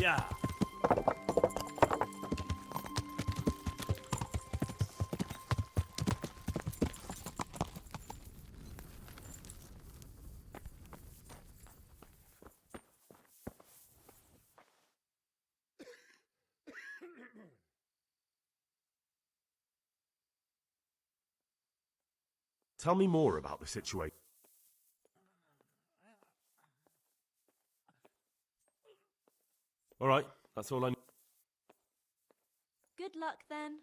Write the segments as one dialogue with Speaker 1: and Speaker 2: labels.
Speaker 1: Yeah.
Speaker 2: Tell me more about the situation. All right, that's all I need.
Speaker 3: Good luck then.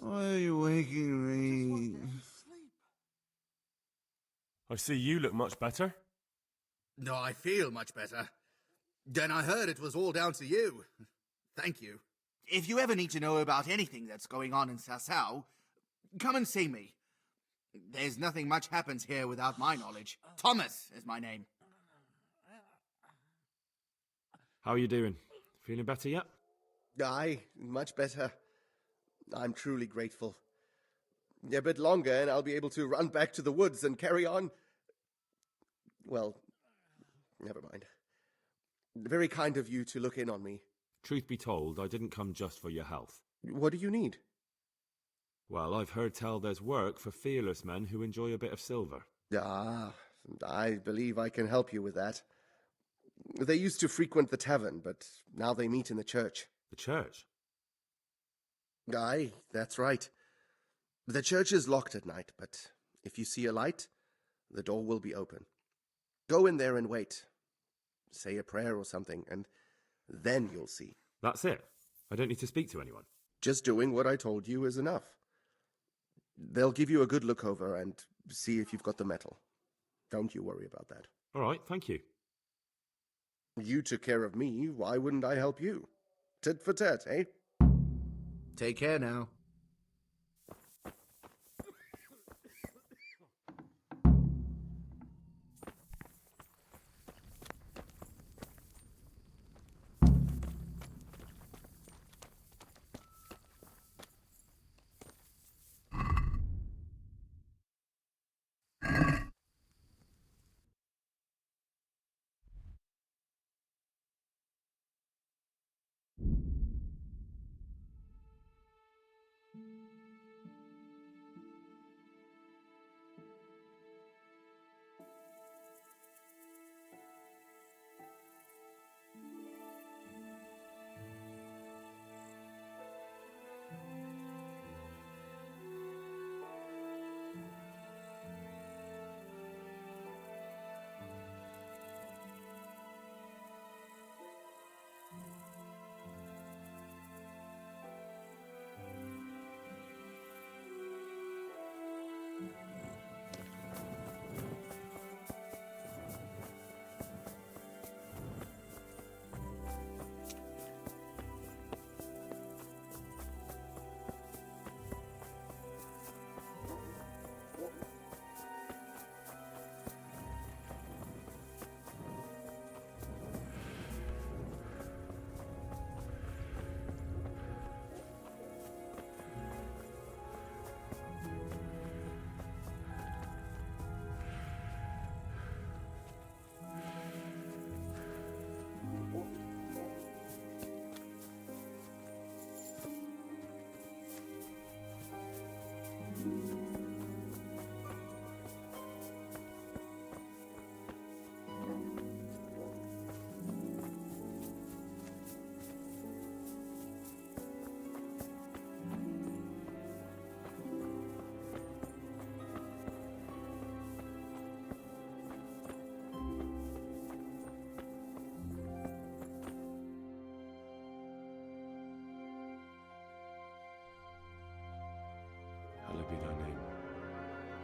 Speaker 4: Why are you waking me?
Speaker 2: I see you look much better.
Speaker 4: No, I feel much better. Then I heard it was all down to you. Thank you. If you ever need to know about anything that's going on in Sasau, come and see me. There's nothing much happens here without my knowledge. Thomas is my name.
Speaker 2: How are you doing? Feeling better yet?
Speaker 5: Aye, much better. I'm truly grateful. A bit longer and I'll be able to run back to the woods and carry on. Well, never mind. Very kind of you to look in on me.
Speaker 2: Truth be told, I didn't come just for your health.
Speaker 5: What do you need?
Speaker 2: Well, I've heard tell there's work for fearless men who enjoy a bit of silver.
Speaker 5: Ah, I believe I can help you with that. They used to frequent the tavern, but now they meet in the church.
Speaker 2: The church?
Speaker 5: Aye, that's right. The church is locked at night, but if you see a light, the door will be open. Go in there and wait. Say a prayer or something, and then you'll see.
Speaker 2: That's it? I don't need to speak to anyone?
Speaker 5: Just doing what I told you is enough. They'll give you a good look over and see if you've got the metal. Don't you worry about that.
Speaker 2: All right, thank you.
Speaker 5: You took care of me, why wouldn't I help you? Tit for tat, eh?
Speaker 4: Take care now.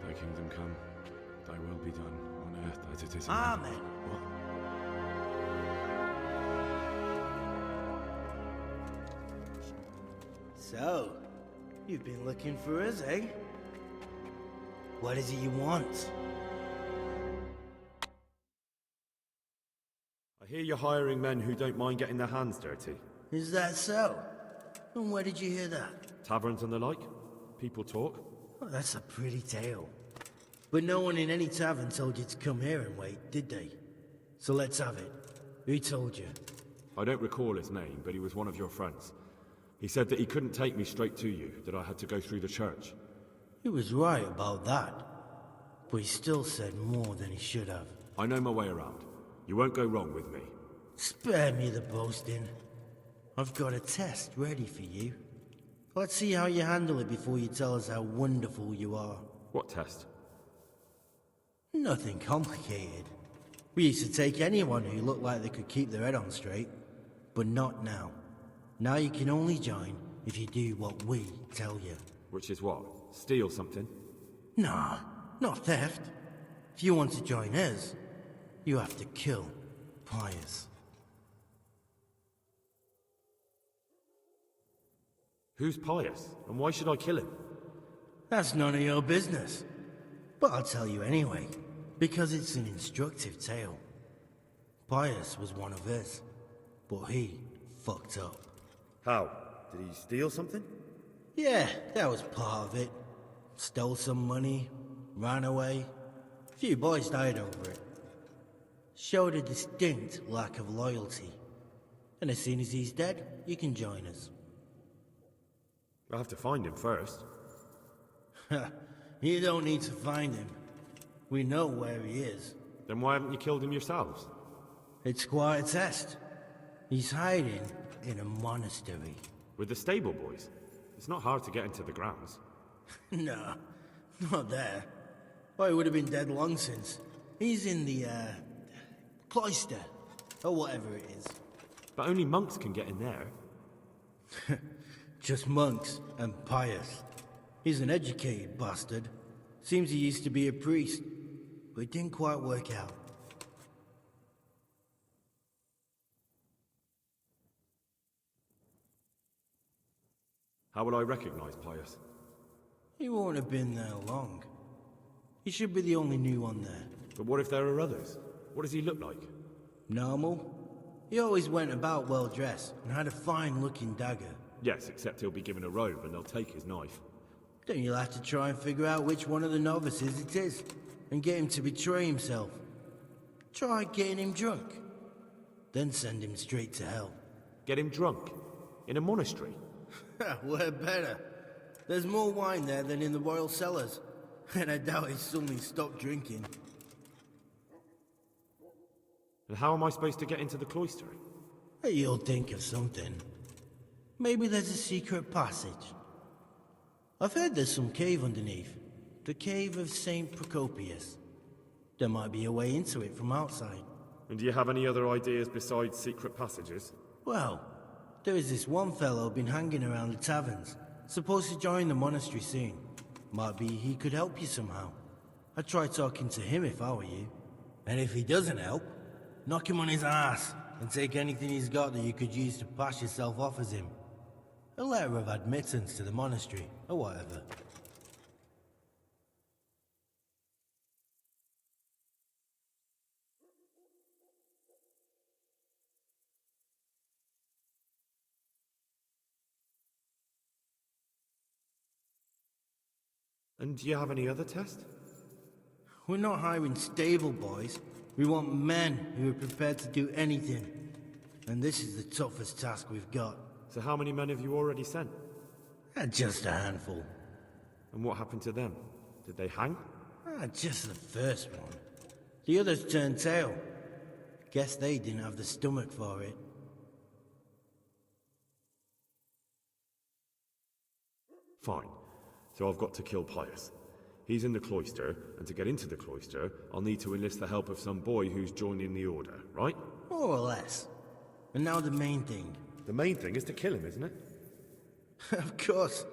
Speaker 2: Thy kingdom come, thy will be done, on earth as it is in
Speaker 1: Amen.
Speaker 2: heaven. What?
Speaker 1: So, you've been looking for us, eh? What is it you want?
Speaker 2: I hear you're hiring men who don't mind getting their hands dirty.
Speaker 1: Is that so? And where did you hear that?
Speaker 2: Taverns and the like? People talk?
Speaker 1: Oh, that's a pretty tale. But no one in any tavern told you to come here and wait, did they? So let's have it. Who told you?
Speaker 2: I don't recall his name, but he was one of your friends. He said that he couldn't take me straight to you, that I had to go through the church.
Speaker 1: He was right about that. But he still said more than he should have.
Speaker 2: I know my way around. You won't go wrong with me.
Speaker 1: Spare me the boasting. I've got a test ready for you. Let's see how you handle it before you tell us how wonderful you are.
Speaker 2: What test?
Speaker 1: Nothing complicated. We used to take anyone who looked like they could keep their head on straight. But not now. Now you can only join if you do what we tell you.
Speaker 2: Which is what? Steal something?
Speaker 1: Nah, not theft. If you want to join us, you have to kill Pius.
Speaker 2: Who's Pius, and why should I kill him?
Speaker 1: That's none of your business. But I'll tell you anyway, because it's an instructive tale. Pius was one of us, but he fucked up.
Speaker 2: How? Did he steal something?
Speaker 1: Yeah, that was part of it. Stole some money, ran away. A few boys died over it. Showed a distinct lack of loyalty. And as soon as he's dead, you can join us.
Speaker 2: I'll have to find him first.
Speaker 1: You don't need to find him. We know where he is.
Speaker 2: Then why haven't you killed him yourselves?
Speaker 1: It's quite a test. He's hiding in a monastery.
Speaker 2: With the stable boys? It's not hard to get into the grounds.
Speaker 1: No, not there. Oh, he would have been dead long since. He's in the, cloister, or whatever it is.
Speaker 2: But only monks can get in there.
Speaker 1: Just monks and Pius. He's an educated bastard. Seems he used to be a priest, but it didn't quite work out.
Speaker 2: How would I recognize Pius?
Speaker 1: He won't have been there long. He should be the only new one there.
Speaker 2: But what if there are others? What does he look like?
Speaker 1: Normal? He always went about well dressed and had a fine looking dagger.
Speaker 2: Yes, except he'll be given a robe and they'll take his knife.
Speaker 1: Then you'll have to try and figure out which one of the novices it is, and get him to betray himself. Try getting him drunk. Then send him straight to hell.
Speaker 2: Get him drunk? In a monastery?
Speaker 1: We're better. There's more wine there than in the royal cellars, and I doubt he suddenly stopped drinking.
Speaker 2: And how am I supposed to get into the cloister?
Speaker 1: You'll think of something. Maybe there's a secret passage. I've heard there's some cave underneath. The cave of St. Procopius. There might be a way into it from outside.
Speaker 2: And do you have any other ideas besides secret passages?
Speaker 1: Well, there is this one fellow been hanging around the taverns. Supposed to join the monastery soon. Might be he could help you somehow. I'd try talking to him if I were you. And if he doesn't help, knock him on his ass and take anything he's got that you could use to pass yourself off as him. A letter of admittance to the monastery, or whatever.
Speaker 2: And do you have any other test?
Speaker 1: We're not hiring stable boys. We want men who are prepared to do anything. And this is the toughest task we've got.
Speaker 2: So how many men have you already sent?
Speaker 1: Just a handful.
Speaker 2: And what happened to them? Did they hang?
Speaker 1: Just the first one. The others turned tail. Guess they didn't have the stomach for it.
Speaker 2: Fine. So I've got to kill Pius. He's in the cloister, and to get into the cloister, I'll need to enlist the help of some boy who's joining the order, right?
Speaker 1: More or less. And now the main thing.
Speaker 2: The main thing is to kill him, isn't it?
Speaker 1: Of course.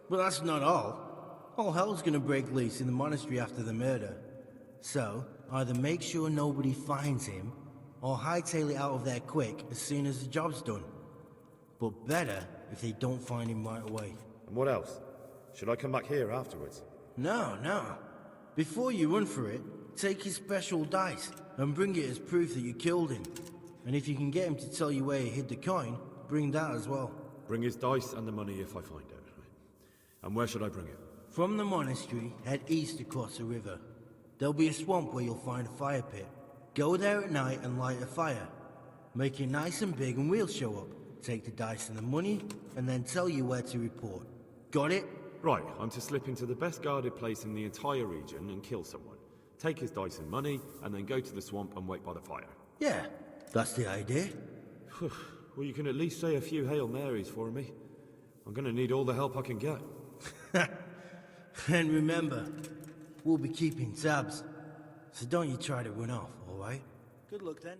Speaker 1: But that's not all. All hell's gonna break loose in the monastery after the murder. So, either make sure nobody finds him, or hightail it out of there quick as soon as the job's done. But better if they don't find him right away.
Speaker 2: And what else? Should I come back here afterwards?
Speaker 1: No. Before you run for it, take his special dice and bring it as proof that you killed him. And if you can get him to tell you where he hid the coin, bring that as well.
Speaker 2: Bring his dice and the money if I find it. And where should I bring it?
Speaker 1: From the monastery, head east across the river. There'll be a swamp where you'll find a fire pit. Go there at night and light a fire. Make it nice and big and we'll show up. Take the dice and the money, and then tell you where to report. Got it?
Speaker 2: Right, I'm to slip into the best guarded place in the entire region and kill someone. Take his dice and money, and then go to the swamp and wait by the fire.
Speaker 1: Yeah, that's the idea.
Speaker 2: Well, you can at least say a few Hail Marys for me. I'm gonna need all the help I can get.
Speaker 1: And remember, we'll be keeping tabs. So don't you try to run off, alright? Good luck then.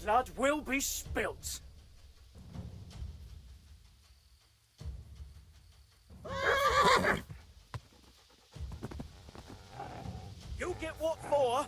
Speaker 3: Blood will be spilt. You get what for?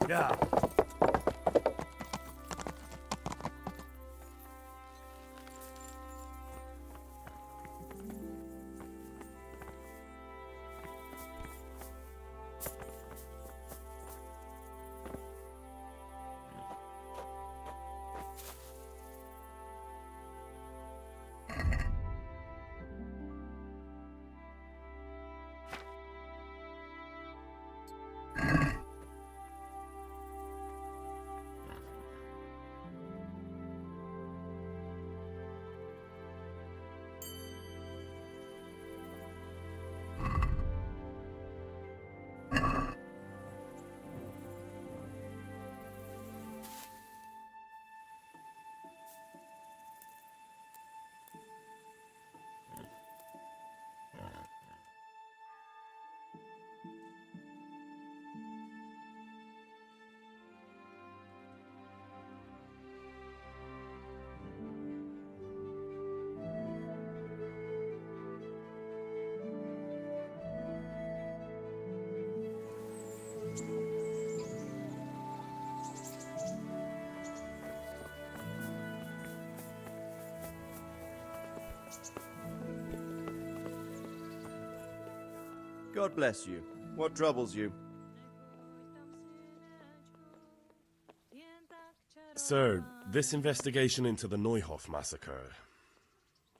Speaker 3: Yeah.
Speaker 6: God bless you. What troubles you?
Speaker 7: Sir, this investigation into the Neuhoff massacre,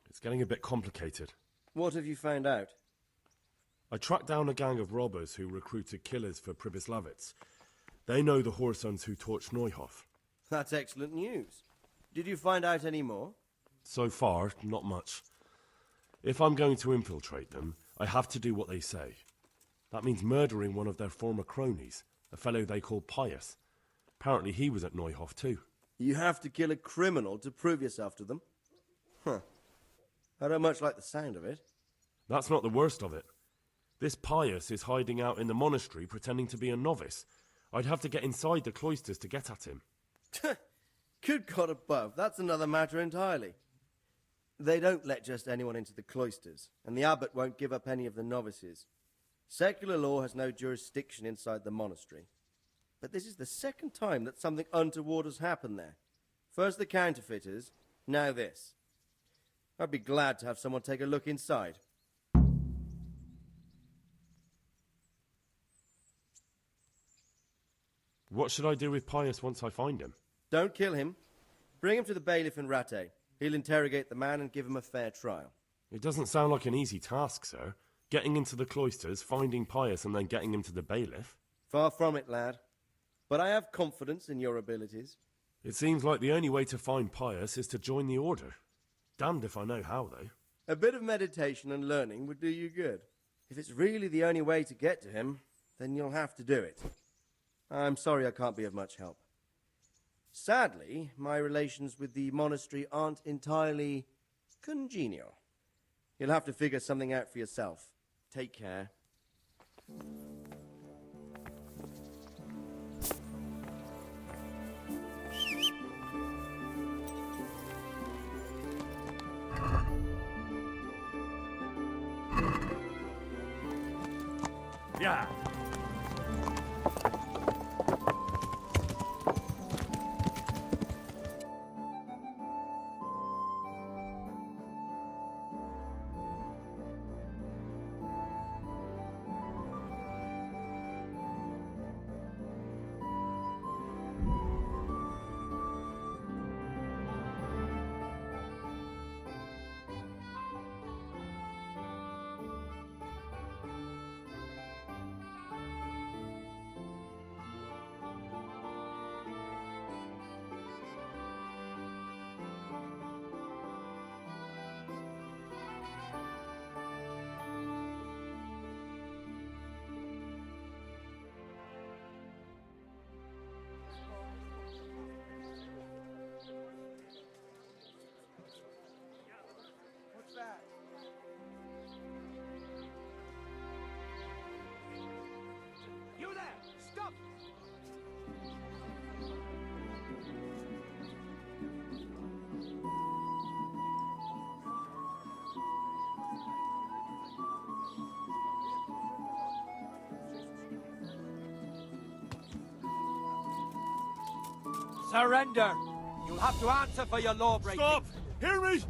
Speaker 7: it's getting a bit complicated.
Speaker 6: What have you found out?
Speaker 7: I tracked down a gang of robbers who recruited killers for Pribyslavitz. They know the whoresons who torched Neuhoff.
Speaker 6: That's excellent news. Did you find out any more?
Speaker 7: So far, not much. If I'm going to infiltrate them, I have to do what they say. That means murdering one of their former cronies, a fellow they call Pius. Apparently he was at Neuhoff too.
Speaker 6: You have to kill a criminal to prove yourself to them? Huh. I don't much like the sound of it.
Speaker 7: That's not the worst of it. This Pius is hiding out in the monastery pretending to be a novice. I'd have to get inside the cloisters to get at him.
Speaker 6: Good God above, that's another matter entirely. They don't let just anyone into the cloisters, and the abbot won't give up any of the novices. Secular law has no jurisdiction inside the monastery. But this is the second time that something untoward has happened there. First the counterfeiters, now this. I'd be glad to have someone take a look inside.
Speaker 7: What should I do with Pius once I find him?
Speaker 6: Don't kill him. Bring him to the bailiff in Rattay. He'll interrogate the man and give him a fair trial.
Speaker 7: It doesn't sound like an easy task, sir. Getting into the cloisters, finding Pius, and then getting him to the bailiff.
Speaker 6: Far from it, lad. But I have confidence in your abilities.
Speaker 7: It seems like the only way to find Pius is to join the order. Damned if I know how, though.
Speaker 6: A bit of meditation and learning would do you good. If it's really the only way to get to him, then you'll have to do it. I'm sorry I can't be of much help. Sadly, my relations with the monastery aren't entirely congenial. You'll have to figure something out for yourself. Take care.
Speaker 3: Yeah. Surrender! You'll have to answer for your lawbreaking.
Speaker 7: Stop! Hear me!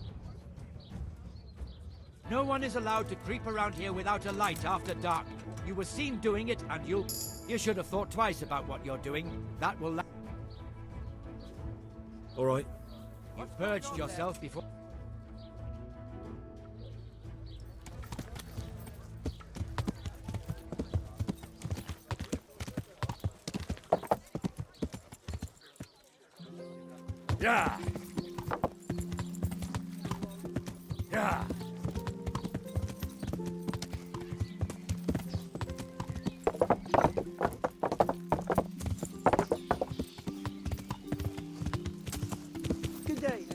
Speaker 3: No one is allowed to creep around here without a light after dark. You were seen doing it, and you should have thought twice about what you're doing. That will...
Speaker 2: All right.
Speaker 3: You've purged yourself before...
Speaker 7: Yeah! Yeah!
Speaker 3: Good day.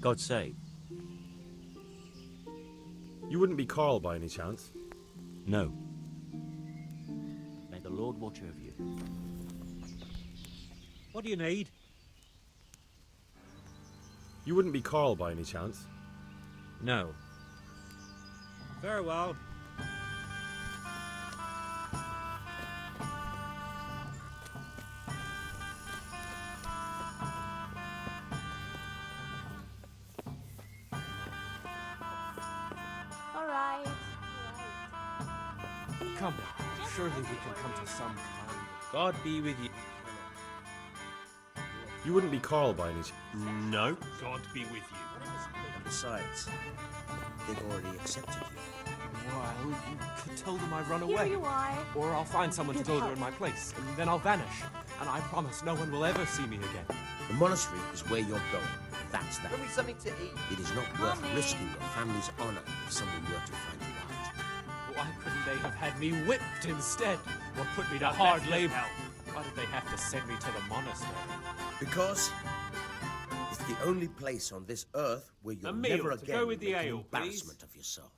Speaker 8: God save.
Speaker 2: You wouldn't be Carl by any chance?
Speaker 8: No. May the Lord watch over you. What do you need?
Speaker 2: You wouldn't be Carl by any chance?
Speaker 8: No. Very well.
Speaker 9: All right.
Speaker 10: Come now, surely we can come to some kind.
Speaker 8: God be with you.
Speaker 2: You wouldn't be Carl by any chance?
Speaker 7: No. God be with you.
Speaker 8: And besides, they've already accepted you.
Speaker 10: Well, you could tell them I run
Speaker 9: Here
Speaker 10: away.
Speaker 9: you are.
Speaker 10: Or I'll find someone to
Speaker 9: Good
Speaker 10: go there
Speaker 9: help.
Speaker 10: in my place, and then I'll vanish. And I promise no one will ever see me again.
Speaker 8: The monastery is where you're going. That's that.
Speaker 6: Bring me something to eat.
Speaker 8: It is not worth
Speaker 9: Mommy.
Speaker 8: risking your family's honor if someone were to find you out.
Speaker 10: Why couldn't they have had me whipped instead? Or put me to hard labor? Why did they have to send me to the monastery?
Speaker 8: Because it's the only place on this earth where you'll
Speaker 7: A meal
Speaker 8: never
Speaker 7: to
Speaker 8: again
Speaker 7: go with the
Speaker 8: make an
Speaker 7: ale,
Speaker 8: embarrassment of yourself.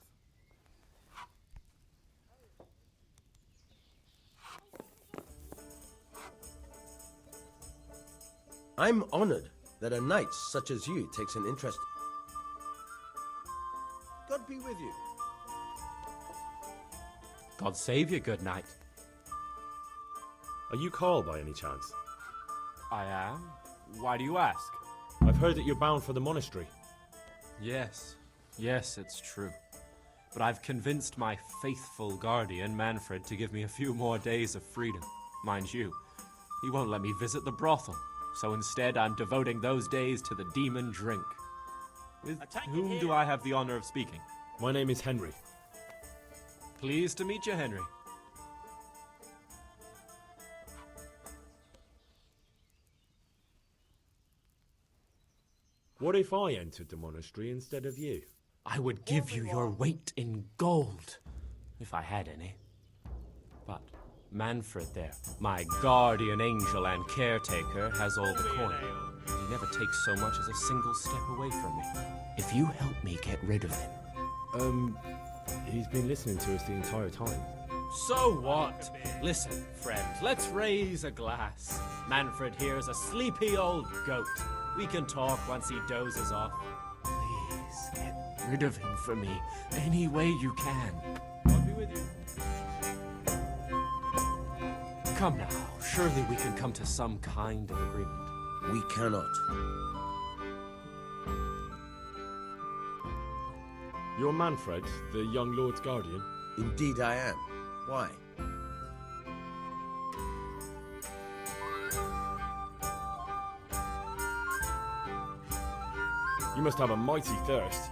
Speaker 6: I'm honored that a knight such as you takes an interest. God be with you.
Speaker 10: God save you, good knight.
Speaker 2: Are you Carl by any chance?
Speaker 10: I am. Why do you ask?
Speaker 2: I've heard that you're bound for the monastery.
Speaker 10: Yes. Yes, it's true. But I've convinced my faithful guardian, Manfred, to give me a few more days of freedom. Mind you, he won't let me visit the brothel. So instead, I'm devoting those days to the demon drink. With whom do I have the honor of speaking?
Speaker 2: My name is Henry.
Speaker 10: Pleased to meet you, Henry.
Speaker 2: What if I entered the monastery instead of you?
Speaker 10: I would give you your weight in gold, if I had any. But Manfred there, my guardian angel and caretaker, has all the coin. He never takes so much as a single step away from me. If you help me get rid of him...
Speaker 2: He's been listening to us the entire time.
Speaker 10: So what? Listen, friend, let's raise a glass. Manfred here is a sleepy old goat. We can talk once he dozes off. Please, get rid of him for me, any way you can. I'll be with you. Come now, surely we can come to some kind of agreement.
Speaker 8: We cannot.
Speaker 2: You're Manfred, the young lord's guardian?
Speaker 8: Indeed I am. Why?
Speaker 2: You must have a mighty thirst.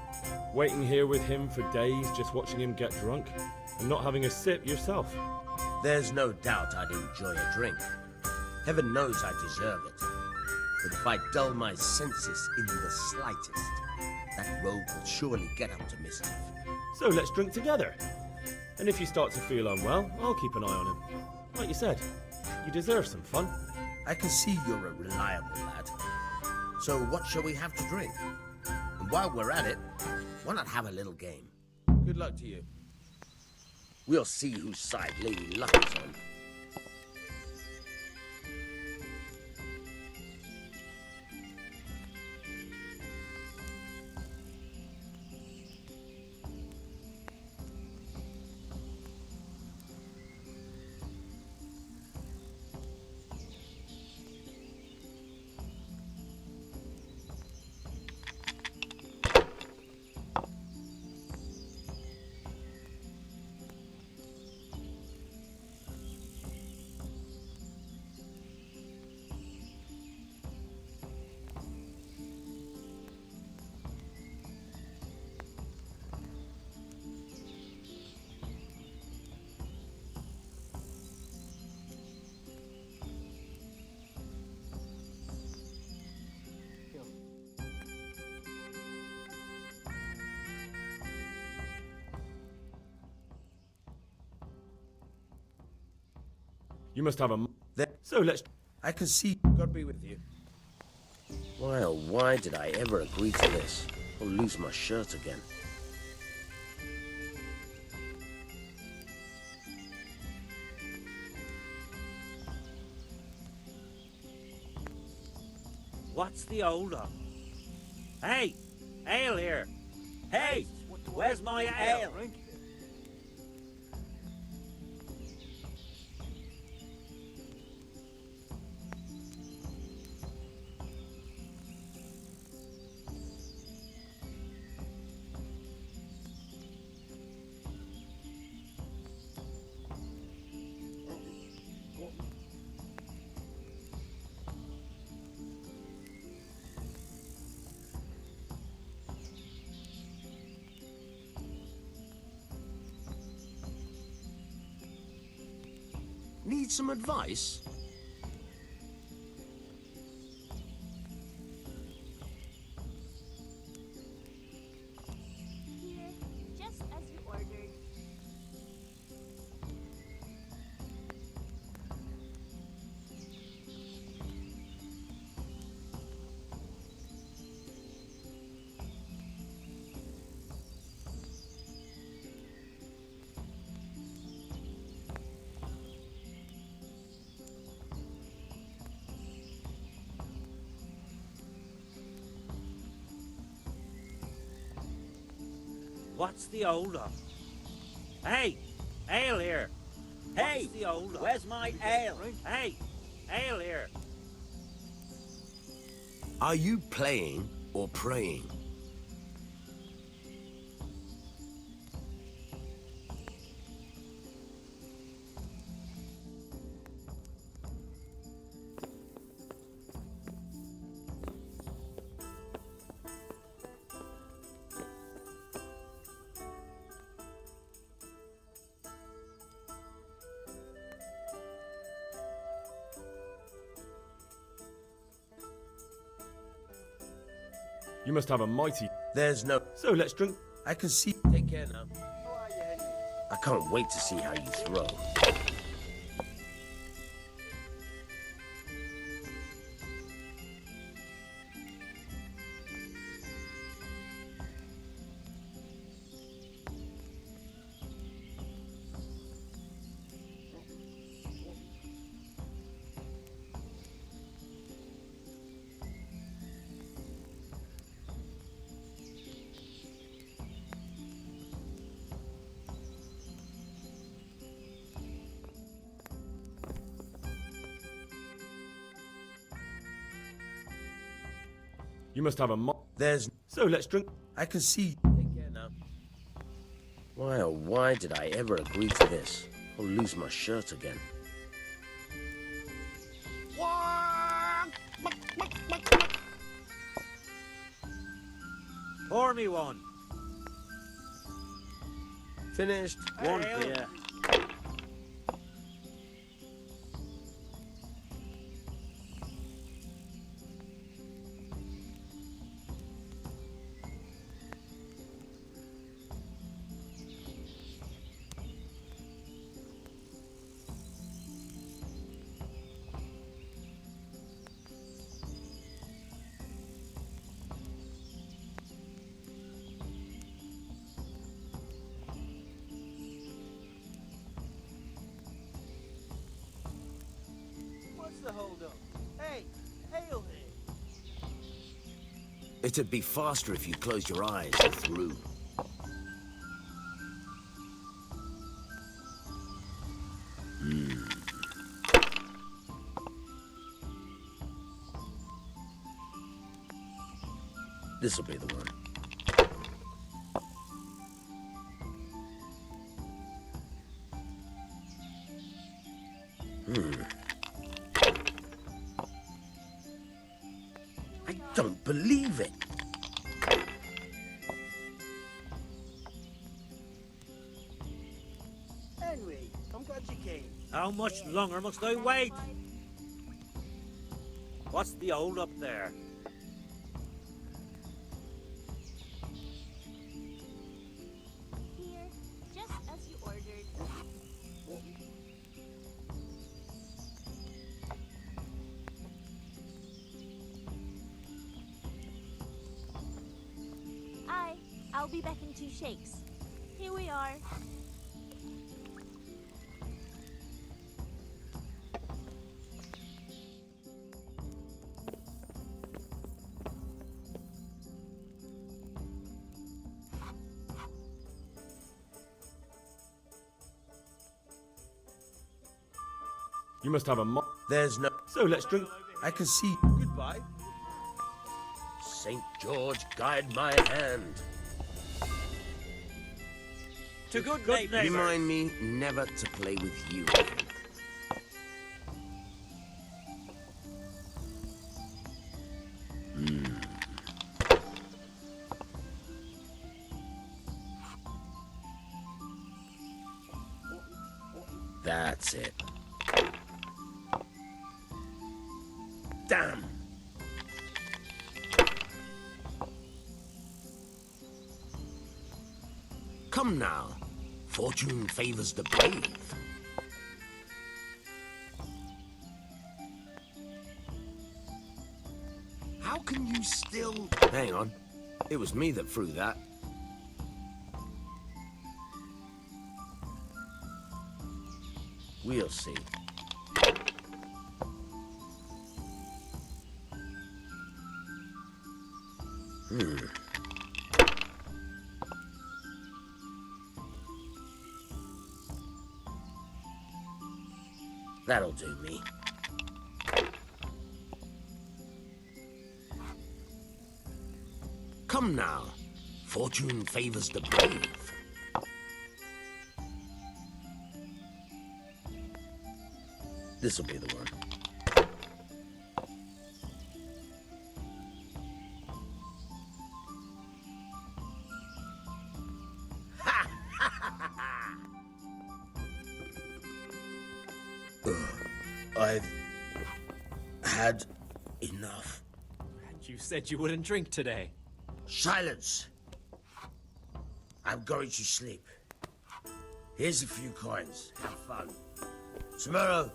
Speaker 2: Waiting here with him for days, just watching him get drunk, and not having a sip yourself.
Speaker 8: There's no doubt I'd enjoy a drink. Heaven knows I deserve it. But if I dull my senses in the slightest, that rogue will surely get up to mischief.
Speaker 2: So let's drink together. And if you start to feel unwell, I'll keep an eye on him. Like you said, you deserve some fun.
Speaker 8: I can see you're a reliable lad. So what shall we have to drink? And while we're at it, why not have a little game?
Speaker 6: Good luck to you.
Speaker 8: We'll see whose side Lady Luck is on.
Speaker 2: You must have a...
Speaker 8: That
Speaker 2: So let's...
Speaker 8: I can see.
Speaker 6: God be with you.
Speaker 8: Why, oh, why did I ever agree to this? I'll lose my shirt again.
Speaker 9: What's the hold up? Hey! Ale here! Hey! Where's my ale?
Speaker 8: Need some advice?
Speaker 11: Here, just as you ordered.
Speaker 9: What's the hold up? Hey! Ale here! Hey! What's the hold up? Where's my ale? Hey! Ale here!
Speaker 8: Are you playing or praying?
Speaker 2: You must have a mighty...
Speaker 8: There's no...
Speaker 2: So let's drink...
Speaker 8: I can see...
Speaker 6: Take care now.
Speaker 8: I can't wait to see how you throw.
Speaker 2: You must have a...
Speaker 8: There's...
Speaker 2: So let's drink...
Speaker 8: I can see...
Speaker 6: Take care now.
Speaker 8: Why, oh, why did I ever agree to this? I'll lose my shirt again.
Speaker 9: Pour me one.
Speaker 6: Finished.
Speaker 9: One
Speaker 6: Ale.
Speaker 9: beer.
Speaker 6: What's the hold up? Hey, hail here.
Speaker 8: It'd be faster if you closed your eyes and threw. This'll be the one. I don't believe it.
Speaker 6: Henry, I'm glad you came.
Speaker 9: How much longer must I wait? What's the hold up there?
Speaker 11: Here, just as you ordered. I'll be back in 2 shakes. Here we are.
Speaker 2: You must have a
Speaker 8: There's no...
Speaker 2: So let's drink.
Speaker 8: I can see...
Speaker 6: Goodbye.
Speaker 8: St. George, guide my hand.
Speaker 9: To good neighbors.
Speaker 8: Remind me never to play with you again. That's it. Damn! Come now. Fortune favors the brave. How can you still... Hang on. It was me that threw that. We'll see. That'll do me. Come now. Fortune favors the brave. This'll be the one. I've had enough.
Speaker 10: And you said you wouldn't drink today.
Speaker 8: Silence! I'm going to sleep. Here's a few coins. Have fun. Tomorrow,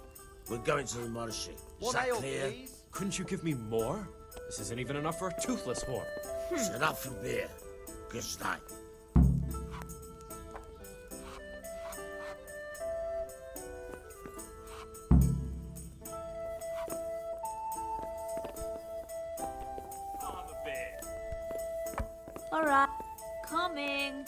Speaker 8: we're going to the monastery. Is that clear?
Speaker 6: Please?
Speaker 10: Couldn't you give me more? This isn't even enough for a toothless whore.
Speaker 8: It's enough for beer. Good night.
Speaker 11: Alright. Coming.